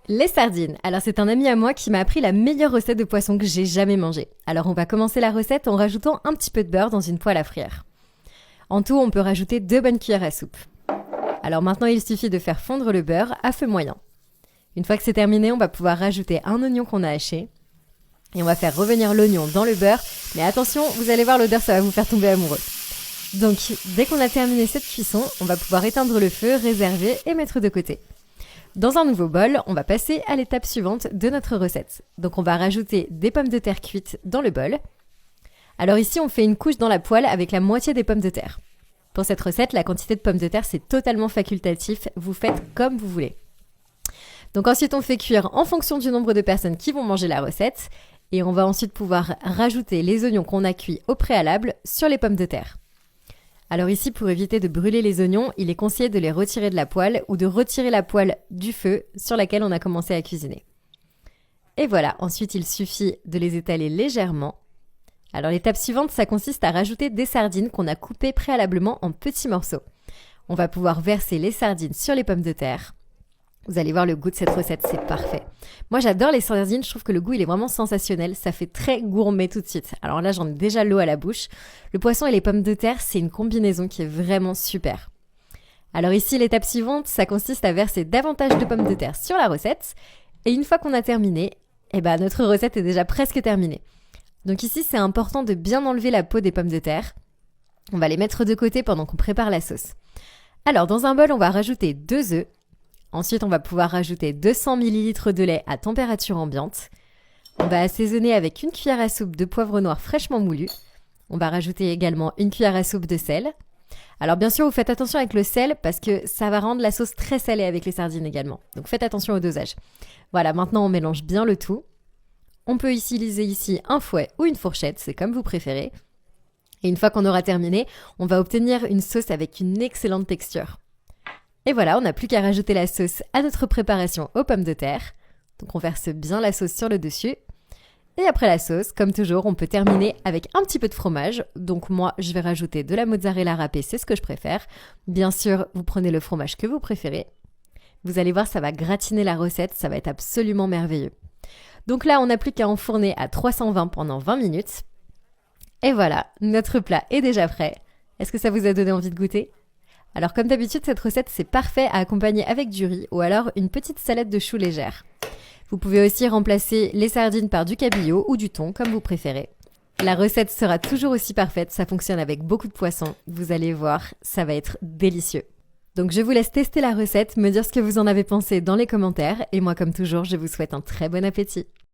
Les sardines. Alors c'est un ami à moi qui m'a appris la meilleure recette de poisson que j'ai jamais mangée. Alors on va commencer la recette en rajoutant un petit peu de beurre dans une poêle à frire. En tout, on peut rajouter 2 bonnes cuillères à soupe. Alors maintenant, il suffit de faire fondre le beurre à feu moyen. Une fois que c'est terminé, on va pouvoir rajouter un oignon qu'on a haché. Et on va faire revenir l'oignon dans le beurre. Mais attention, vous allez voir l'odeur, ça va vous faire tomber amoureux. Donc dès qu'on a terminé cette cuisson, on va pouvoir éteindre le feu, réserver et mettre de côté. Dans un nouveau bol, on va passer à l'étape suivante de notre recette. Donc on va rajouter des pommes de terre cuites dans le bol. Alors ici, on fait une couche dans la poêle avec la moitié des pommes de terre. Pour cette recette, la quantité de pommes de terre, c'est totalement facultatif. Vous faites comme vous voulez. Donc ensuite, on fait cuire en fonction du nombre de personnes qui vont manger la recette. Et on va ensuite pouvoir rajouter les oignons qu'on a cuits au préalable sur les pommes de terre. Alors ici, pour éviter de brûler les oignons, il est conseillé de les retirer de la poêle ou de retirer la poêle du feu sur laquelle on a commencé à cuisiner. Et voilà, ensuite il suffit de les étaler légèrement. Alors l'étape suivante, ça consiste à rajouter des sardines qu'on a coupées préalablement en petits morceaux. On va pouvoir verser les sardines sur les pommes de terre. Vous allez voir le goût de cette recette, c'est parfait. Moi j'adore les sardines, je trouve que le goût il est vraiment sensationnel, ça fait très gourmet tout de suite. Alors là j'en ai déjà l'eau à la bouche. Le poisson et les pommes de terre, c'est une combinaison qui est vraiment super. Alors ici l'étape suivante, ça consiste à verser davantage de pommes de terre sur la recette. Et une fois qu'on a terminé, notre recette est déjà presque terminée. Donc ici c'est important de bien enlever la peau des pommes de terre. On va les mettre de côté pendant qu'on prépare la sauce. Alors dans un bol on va rajouter 2 œufs. Ensuite, on va pouvoir rajouter 200 ml de lait à température ambiante. On va assaisonner avec une cuillère à soupe de poivre noir fraîchement moulu. On va rajouter également une cuillère à soupe de sel. Alors bien sûr, vous faites attention avec le sel parce que ça va rendre la sauce très salée avec les sardines également. Donc faites attention au dosage. Voilà, maintenant on mélange bien le tout. On peut utiliser ici un fouet ou une fourchette, c'est comme vous préférez. Et une fois qu'on aura terminé, on va obtenir une sauce avec une excellente texture. Et voilà, on n'a plus qu'à rajouter la sauce à notre préparation aux pommes de terre. Donc on verse bien la sauce sur le dessus. Et après la sauce, comme toujours, on peut terminer avec un petit peu de fromage. Donc moi, je vais rajouter de la mozzarella râpée, c'est ce que je préfère. Bien sûr, vous prenez le fromage que vous préférez. Vous allez voir, ça va gratiner la recette, ça va être absolument merveilleux. Donc là, on n'a plus qu'à enfourner à 320 pendant 20 minutes. Et voilà, notre plat est déjà prêt. Est-ce que ça vous a donné envie de goûter ? Alors comme d'habitude, cette recette c'est parfait à accompagner avec du riz ou alors une petite salade de choux légère. Vous pouvez aussi remplacer les sardines par du cabillaud ou du thon comme vous préférez. La recette sera toujours aussi parfaite, ça fonctionne avec beaucoup de poissons. Vous allez voir, ça va être délicieux. Donc je vous laisse tester la recette, me dire ce que vous en avez pensé dans les commentaires et moi comme toujours, je vous souhaite un très bon appétit.